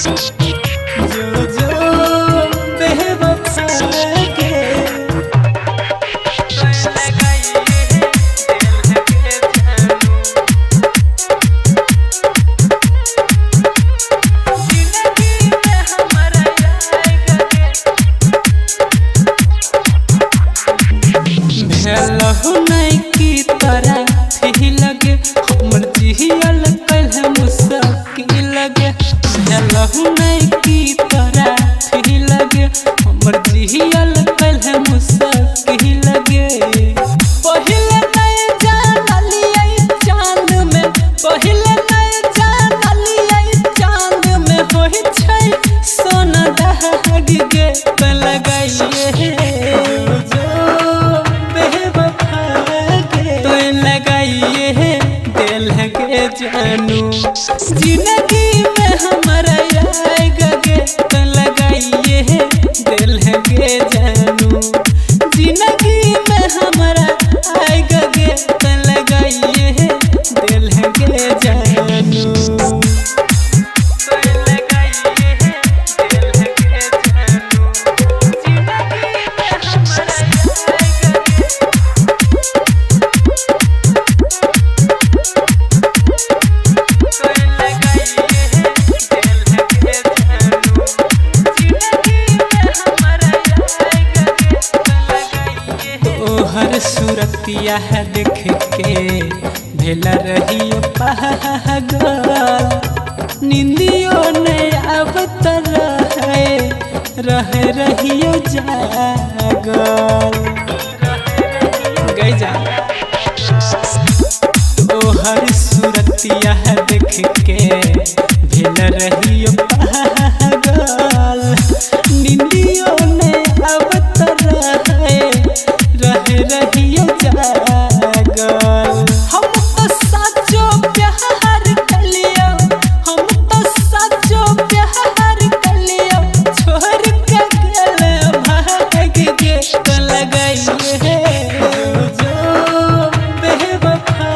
जो जो बेवफा के भेलहु नहीं की तरह थी लगे हमर जियल कल मुश्किल लगे भेलहु नहीं की तरह थी लगे हमर जियल कल मुश्किल लगे पहिले नहीं जानलिए चांद में पहिले नहीं जानलिए चांद में होई छै सोना दाग गे लगाइए जानू जिंदगी में हमारा आएगा गे तो लगाइए दिल के जानू जिंदगी में हमारा आएगा गे तो लगाइए दिल के जानू हर सूरतिया है देख के भेला रही पागल निंदियों ने अब रह रहियो जागल गई जा तो हर सूरतिया है देख के भेला रहियो पागल निंदियों ने अब रहियो जागल हम तो सच्चो प्यार कर लियो हम तो सच्चो प्यार कर लियो छोड़ के गेल भाग गे तो लगाइए जो बेवफा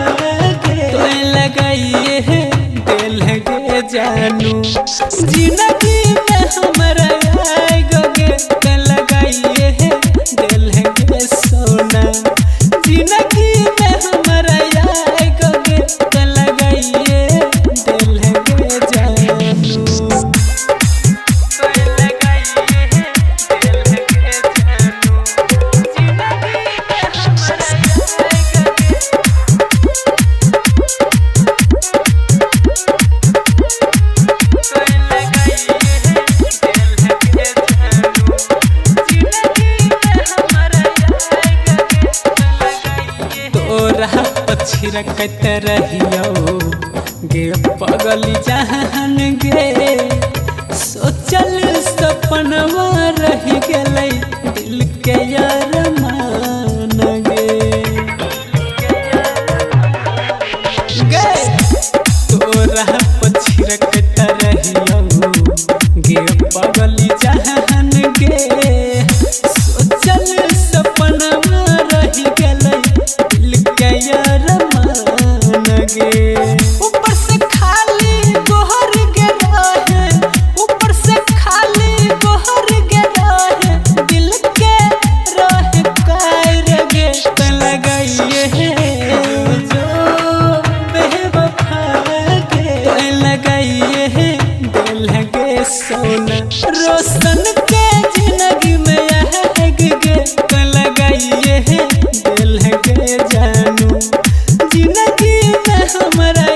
के तो लगाइए दिल के जानू जिंदगी में हमारा आएगा गे तो लगाइए दिल के सोना जिंदगी में हमारा आएगा गे तो लगाइए दिल के जानू तो लगाइए दिल के जानू जिंदगी में हमारा आएगा गे तो लगाइए दिल के जानू तोरा पछिर कत रहियो गे पगली जहान गे सोचल सपनवा रही गेलै दिल के अरमान गे तोरा पछिर कत रहियो गे पगली जहान गे सोचल सपनवा रही गेलै ऊपर से खाली गोहर गिरा है ऊपर से खाली गोहर गिरा है दिल के रह कायर गे तो लगाइए जो बेवफा के तो लगाइए दिल के सोना रोशन के जिंदगी में आएगा गे तो लगाइए दिल के जानू जिंदगी में हमारा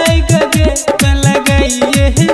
आएगा गे तो लगाइए